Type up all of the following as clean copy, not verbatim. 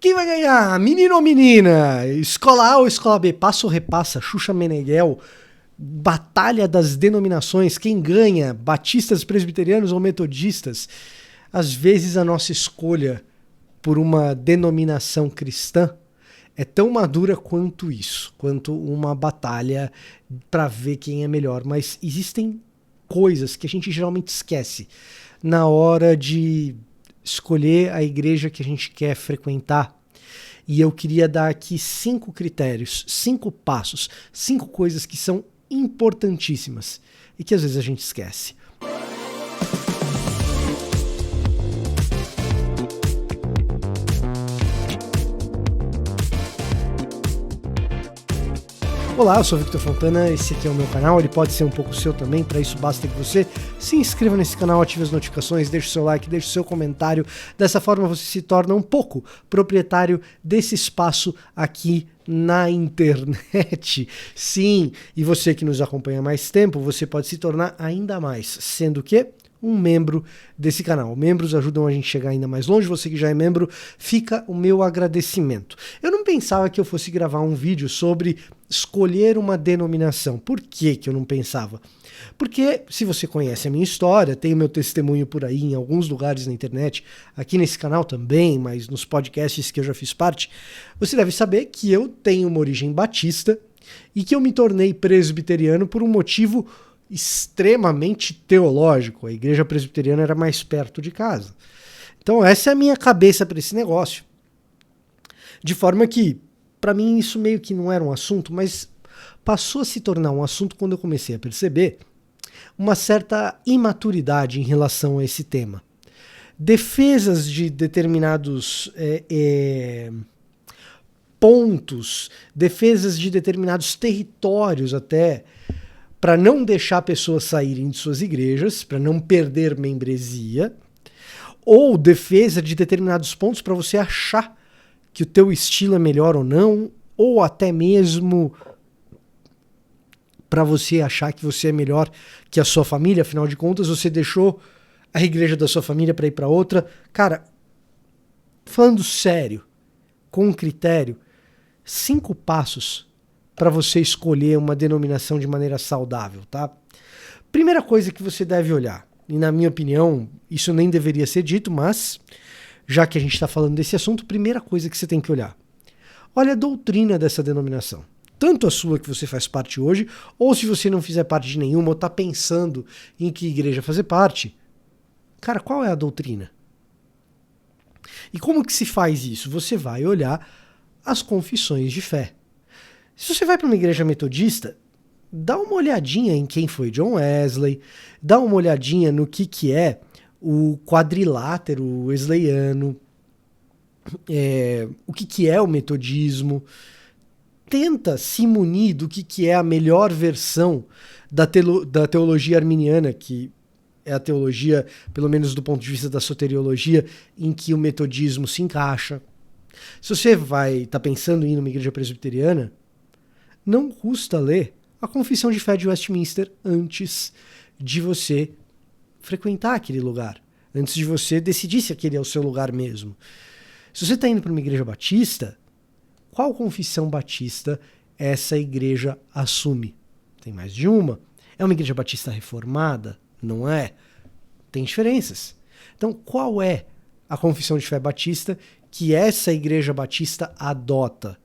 Quem vai ganhar? Menino ou menina? Escola A ou escola B? Passa ou repassa? Xuxa Meneghel? Batalha das denominações? Quem ganha? Batistas, presbiterianos ou metodistas? Às vezes a nossa escolha por uma denominação cristã é tão madura quanto isso, quanto uma batalha para ver quem é melhor. Mas existem coisas que a gente geralmente esquece na hora de escolher a igreja que a gente quer frequentar. E eu queria dar aqui 5 critérios, 5 passos, 5 coisas que são importantíssimas e que às vezes a gente esquece. Olá, eu sou o Victor Fontana, esse aqui é o meu canal, ele pode ser um pouco seu também, para isso basta que você se inscreva nesse canal, ative as notificações, deixe o seu like, deixe o seu comentário, dessa forma você se torna um pouco proprietário desse espaço aqui na internet. Sim, e você que nos acompanha há mais tempo, você pode se tornar ainda mais, sendo que um membro desse canal. Membros ajudam a gente a chegar ainda mais longe. Você que já é membro, fica o meu agradecimento. Eu não pensava que eu fosse gravar um vídeo sobre escolher uma denominação. Por que que eu não pensava? Porque se você conhece a minha história, tem o meu testemunho por aí em alguns lugares na internet, aqui nesse canal também, mas nos podcasts que eu já fiz parte, você deve saber que eu tenho uma origem batista e que eu me tornei presbiteriano por um motivo extremamente teológico. A igreja presbiteriana era mais perto de casa. Então essa é a minha cabeça para esse negócio. De forma que, para mim, isso meio que não era um assunto, mas passou a se tornar um assunto quando eu comecei a perceber uma certa imaturidade em relação a esse tema. Defesas de determinados pontos, defesas de determinados territórios até, para não deixar pessoas saírem de suas igrejas, para não perder membresia, ou defesa de determinados pontos para você achar que o teu estilo é melhor ou não, ou até mesmo para você achar que você é melhor que a sua família, afinal de contas você deixou a igreja da sua família para ir para outra. Cara, falando sério, com critério, 5 passos para você escolher uma denominação de maneira saudável, tá? Primeira coisa que você deve olhar, e na minha opinião, isso nem deveria ser dito, mas já que a gente está falando desse assunto, primeira coisa que você tem que olhar. Olha a doutrina dessa denominação. Tanto a sua que você faz parte hoje, ou se você não fizer parte de nenhuma, ou está pensando em que igreja fazer parte, cara, qual é a doutrina? E como que se faz isso? Você vai olhar as confissões de fé. Se você vai para uma igreja metodista, dá uma olhadinha em quem foi John Wesley, dá uma olhadinha no que é o quadrilátero wesleyano, o que é o metodismo. Tenta se munir do que é a melhor versão da teologia arminiana, que é a teologia, pelo menos do ponto de vista da soteriologia, em que o metodismo se encaixa. Se você vai estar pensando em ir numa igreja presbiteriana, não custa ler a Confissão de Fé de Westminster antes de você frequentar aquele lugar, antes de você decidir se aquele é o seu lugar mesmo. Se você está indo para uma igreja batista, qual confissão batista essa igreja assume? Tem mais de uma. É uma igreja batista reformada? Não é? Tem diferenças. Então, qual é a confissão de fé batista que essa igreja batista adota?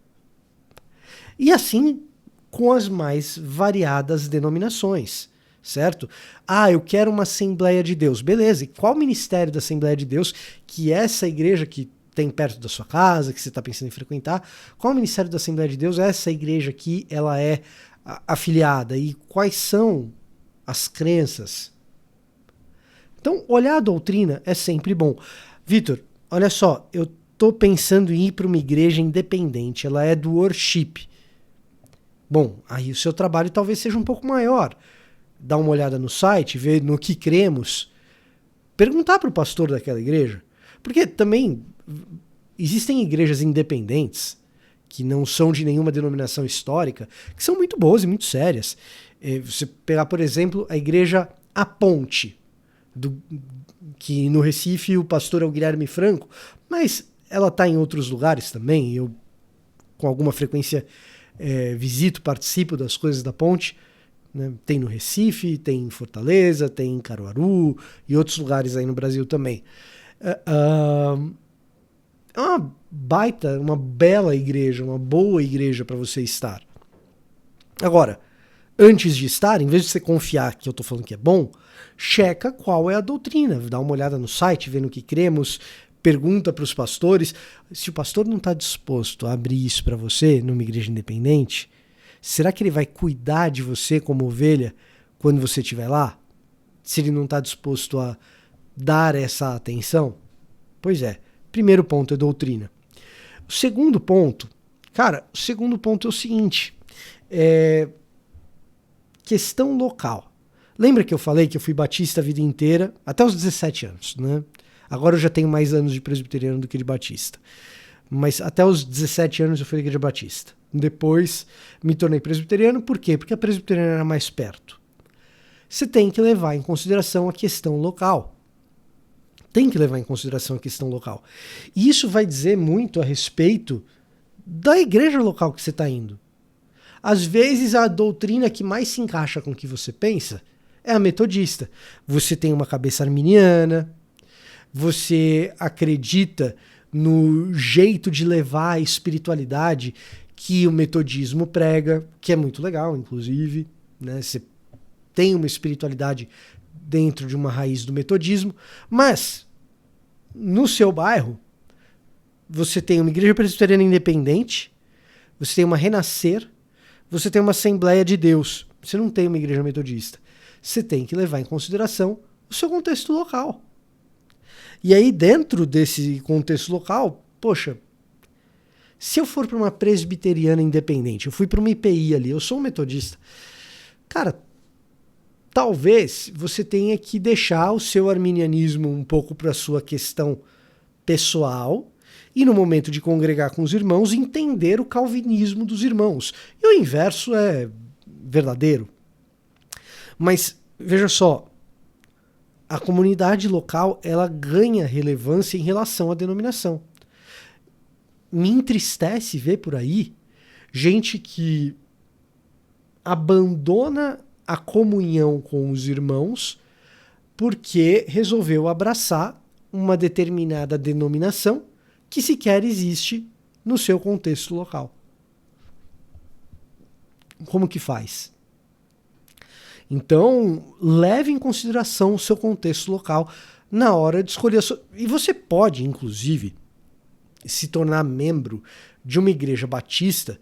E assim com as mais variadas denominações, certo? Ah, eu quero uma Assembleia de Deus. Beleza, e qual ministério da Assembleia de Deus que essa igreja que tem perto da sua casa, que você está pensando em frequentar, qual ministério da Assembleia de Deus essa igreja aqui ela é afiliada? E quais são as crenças? Então, olhar a doutrina é sempre bom. Vitor, olha só, eu estou pensando em ir para uma igreja independente, ela é do worship. Bom, aí o seu trabalho talvez seja um pouco maior. Dá uma olhada no site, ver no que cremos, perguntar para o pastor daquela igreja. Porque também existem igrejas independentes, que não são de nenhuma denominação histórica, que são muito boas e muito sérias. Você pegar, por exemplo, a igreja A Ponte, que no Recife o pastor é o Guilherme Franco, mas ela está em outros lugares também. Eu, com alguma frequência, visito, participo das coisas da ponte. Né? Tem no Recife, tem em Fortaleza, tem em Caruaru e outros lugares aí no Brasil também. É uma baita, uma bela igreja, uma boa igreja para você estar. Agora, antes de estar, em vez de você confiar que eu estou falando que é bom, checa qual é a doutrina, dá uma olhada no site, vê no que cremos, pergunta para os pastores. Se o pastor não está disposto a abrir isso para você numa igreja independente, será que ele vai cuidar de você como ovelha quando você estiver lá? Se ele não está disposto a dar essa atenção? Pois é, primeiro ponto é doutrina. O segundo ponto, o segundo ponto é o seguinte, questão local. Lembra que eu falei que eu fui batista a vida inteira, até os 17 anos, né? Agora eu já tenho mais anos de presbiteriano do que de batista. Mas até os 17 anos eu fui à igreja batista. Depois me tornei presbiteriano, por quê? Porque a presbiteriana era mais perto. Você tem que levar em consideração a questão local. Tem que levar em consideração a questão local. E isso vai dizer muito a respeito da igreja local que você está indo. Às vezes a doutrina que mais se encaixa com o que você pensa é a metodista. Você tem uma cabeça arminiana, você acredita no jeito de levar a espiritualidade que o metodismo prega, que é muito legal, inclusive, né? Você tem uma espiritualidade dentro de uma raiz do metodismo, mas no seu bairro você tem uma igreja presbiteriana independente, você tem uma Renascer, você tem uma Assembleia de Deus, você não tem uma igreja metodista. Você tem que levar em consideração o seu contexto local. E aí, dentro desse contexto local, poxa, se eu for para uma presbiteriana independente, eu fui para uma IPI ali, eu sou um metodista, cara, talvez você tenha que deixar o seu arminianismo um pouco para a sua questão pessoal e, no momento de congregar com os irmãos, entender o calvinismo dos irmãos. E o inverso é verdadeiro. Mas, veja só, a comunidade local, ela ganha relevância em relação à denominação. Me entristece ver por aí gente que abandona a comunhão com os irmãos porque resolveu abraçar uma determinada denominação que sequer existe no seu contexto local. Como que faz? Então, leve em consideração o seu contexto local na hora de escolher a sua... E você pode, inclusive, se tornar membro de uma igreja batista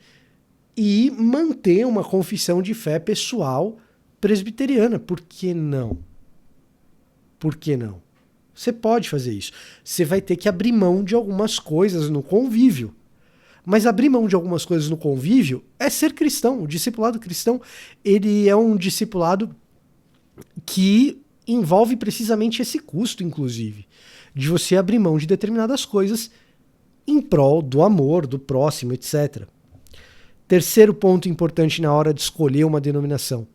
e manter uma confissão de fé pessoal presbiteriana. Por que não? Por que não? Você pode fazer isso. Você vai ter que abrir mão de algumas coisas no convívio. Mas abrir mão de algumas coisas no convívio é ser cristão. O discipulado cristão, ele é um discipulado que envolve precisamente esse custo, inclusive, de você abrir mão de determinadas coisas em prol do amor, do próximo, etc. Terceiro ponto importante na hora de escolher uma denominação.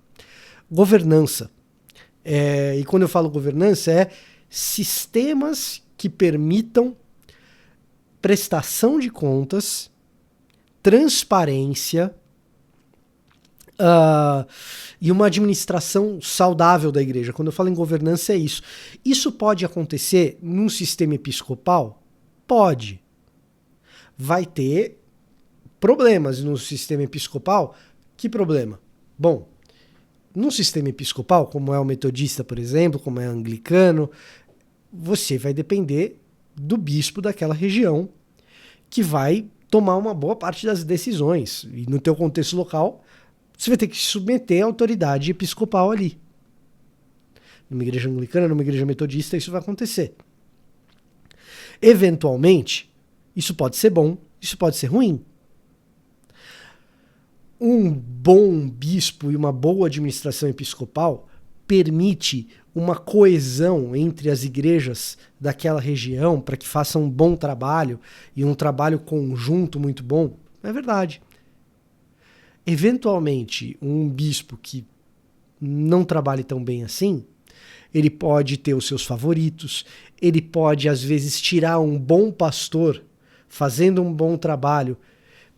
Governança. E quando eu falo governança, é sistemas que permitam prestação de contas, transparência e uma administração saudável da igreja. Quando eu falo em governança, é isso. Isso pode acontecer num sistema episcopal? Pode. Vai ter problemas no sistema episcopal? Que problema? Bom, num sistema episcopal, como é o metodista, por exemplo, como é o anglicano, você vai depender do bispo daquela região, que vai tomar uma boa parte das decisões. E no teu contexto local, você vai ter que se submeter à autoridade episcopal ali. Numa igreja anglicana, numa igreja metodista, isso vai acontecer. Eventualmente, isso pode ser bom, isso pode ser ruim. Um bom bispo e uma boa administração episcopal permite uma coesão entre as igrejas daquela região para que façam um bom trabalho e um trabalho conjunto muito bom. É verdade. Eventualmente, um bispo que não trabalhe tão bem assim, ele pode ter os seus favoritos, ele pode, às vezes, tirar um bom pastor fazendo um bom trabalho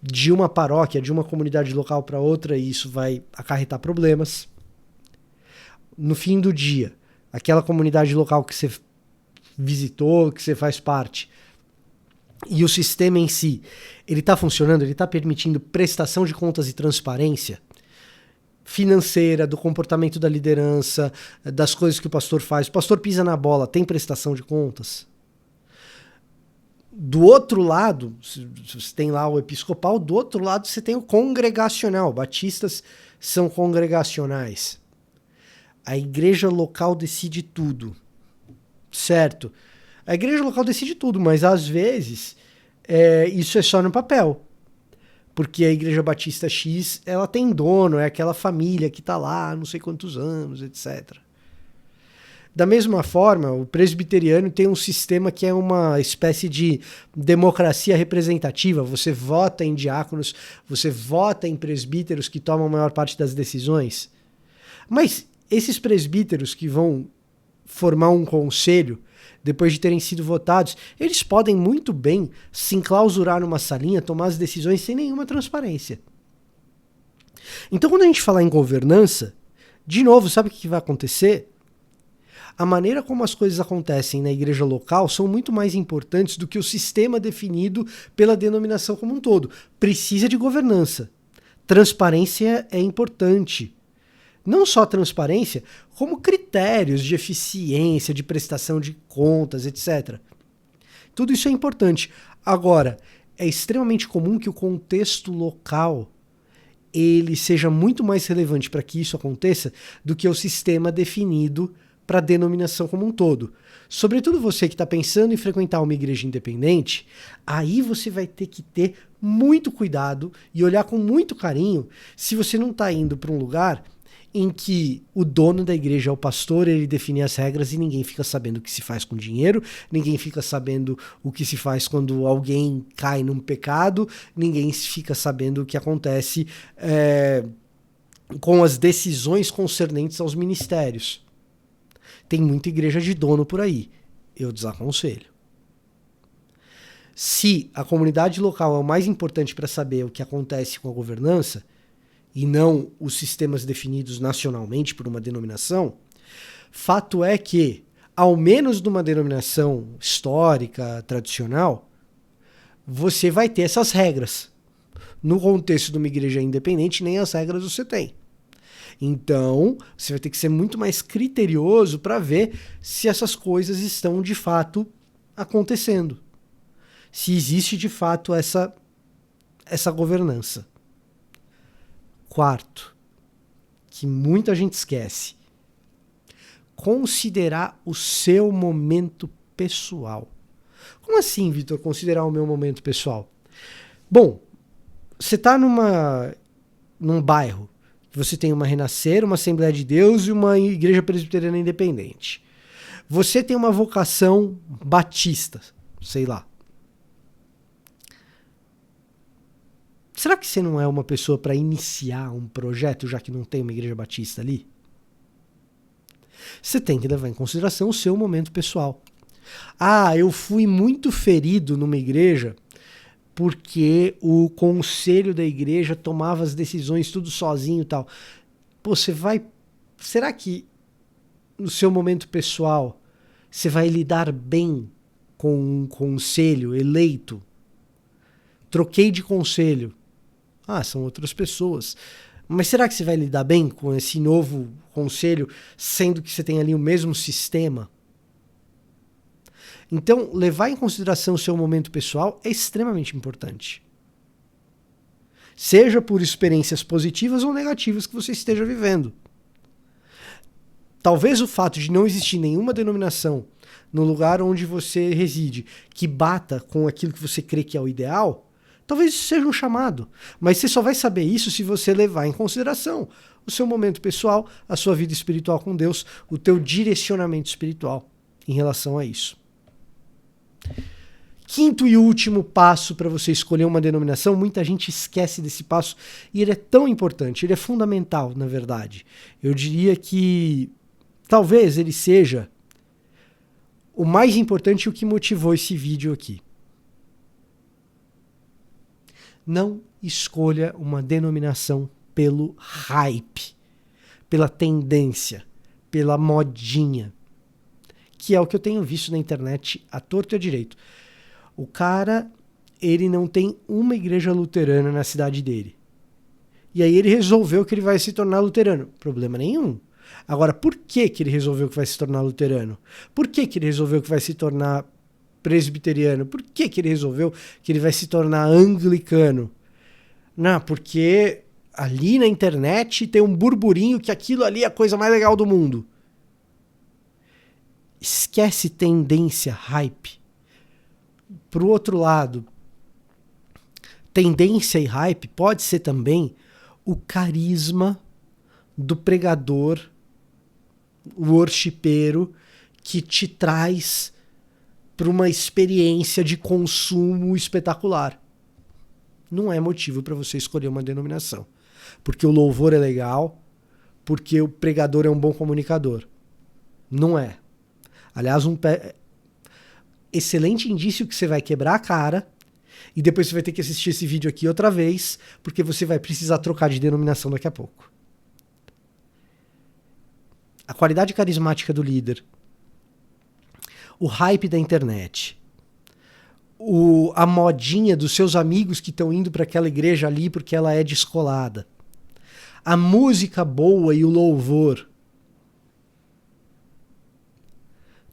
de uma paróquia, de uma comunidade local para outra, e isso vai acarretar problemas. No fim do dia, aquela comunidade local que você visitou, que você faz parte, e o sistema em si, ele está funcionando, ele está permitindo prestação de contas e transparência financeira, do comportamento da liderança, das coisas que o pastor faz. O pastor pisa na bola, tem prestação de contas? Do outro lado, você tem lá o episcopal, do outro lado você tem o congregacional. Batistas são congregacionais. A igreja local decide tudo, certo? A igreja local decide tudo, mas às vezes isso é só no papel. Porque a igreja batista X, ela tem dono, é aquela família que está lá há não sei quantos anos, etc. Da mesma forma, o presbiteriano tem um sistema que é uma espécie de democracia representativa. Você vota em diáconos, você vota em presbíteros que tomam a maior parte das decisões. Mas esses presbíteros que vão formar um conselho, depois de terem sido votados, eles podem muito bem se enclausurar numa salinha, tomar as decisões sem nenhuma transparência. Então, quando a gente falar em governança, de novo, sabe o que vai acontecer? A maneira como as coisas acontecem na igreja local são muito mais importantes do que o sistema definido pela denominação como um todo. Precisa de governança. Transparência é importante. Não só transparência, como critérios de eficiência, de prestação de contas, etc. Tudo isso é importante. Agora, é extremamente comum que o contexto local ele seja muito mais relevante para que isso aconteça do que o sistema definido para a denominação como um todo. Sobretudo você que está pensando em frequentar uma igreja independente, aí você vai ter que ter muito cuidado e olhar com muito carinho se você não está indo para um lugar em que o dono da igreja é o pastor, ele define as regras e ninguém fica sabendo o que se faz com dinheiro, ninguém fica sabendo o que se faz quando alguém cai num pecado, ninguém fica sabendo o que acontece com as decisões concernentes aos ministérios. Tem muita igreja de dono por aí. Eu desaconselho. Se a comunidade local é o mais importante para saber o que acontece com a governança, e não os sistemas definidos nacionalmente por uma denominação, fato é que, ao menos numa denominação histórica, tradicional, você vai ter essas regras. No contexto de uma igreja independente, nem as regras você tem. Então, você vai ter que ser muito mais criterioso para ver se essas coisas estão de fato acontecendo. Se existe de fato essa governança. Quarto, que muita gente esquece, considerar o seu momento pessoal. Como assim, Vitor, considerar o meu momento pessoal? Bom, você está num bairro, você tem uma Renascer, uma Assembleia de Deus e uma igreja presbiteriana independente. Você tem uma vocação batista, sei lá. Será que você não é uma pessoa para iniciar um projeto, já que não tem uma igreja batista ali? Você tem que levar em consideração o seu momento pessoal. Ah, eu fui muito ferido numa igreja porque o conselho da igreja tomava as decisões tudo sozinho e tal. Pô, será que no seu momento pessoal você vai lidar bem com um conselho eleito? Troquei de conselho. Ah, são outras pessoas. Mas será que você vai lidar bem com esse novo conselho, sendo que você tem ali o mesmo sistema? Então, levar em consideração o seu momento pessoal é extremamente importante. Seja por experiências positivas ou negativas que você esteja vivendo. Talvez o fato de não existir nenhuma denominação no lugar onde você reside que bata com aquilo que você crê que é o ideal, talvez isso seja um chamado, mas você só vai saber isso se você levar em consideração o seu momento pessoal, a sua vida espiritual com Deus, o teu direcionamento espiritual em relação a isso. Quinto e último passo para você escolher uma denominação, muita gente esquece desse passo e ele é tão importante, ele é fundamental, na verdade. Eu diria que talvez ele seja o mais importante e o que motivou esse vídeo aqui. Não escolha uma denominação pelo hype, pela tendência, pela modinha, que é o que eu tenho visto na internet à torto e à direito. O cara, ele não tem uma igreja luterana na cidade dele. E aí ele resolveu que ele vai se tornar luterano. Problema nenhum. Agora, por que ele resolveu que vai se tornar luterano? Por que ele resolveu que vai se tornar presbiteriano? Por que ele resolveu que ele vai se tornar anglicano? Não, porque ali na internet tem um burburinho que aquilo ali é a coisa mais legal do mundo. Esquece tendência, hype. Pro outro lado, tendência e hype pode ser também o carisma do pregador, o worshipeiro, que te traz para uma experiência de consumo espetacular. Não é motivo para você escolher uma denominação. Porque o louvor é legal, porque o pregador é um bom comunicador. Não é. Aliás, excelente indício que você vai quebrar a cara e depois você vai ter que assistir esse vídeo aqui outra vez, porque você vai precisar trocar de denominação daqui a pouco. A qualidade carismática do líder, o hype da internet, a modinha dos seus amigos que estão indo para aquela igreja ali porque ela é descolada, a música boa e o louvor,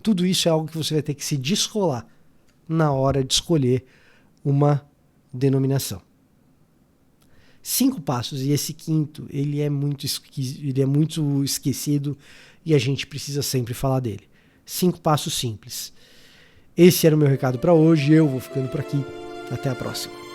tudo isso é algo que você vai ter que se descolar na hora de escolher uma denominação. 5 passos, e esse quinto, ele é muito esquecido e a gente precisa sempre falar dele. 5 passos simples. Esse era o meu recado para hoje, eu vou ficando por aqui. Até a próxima.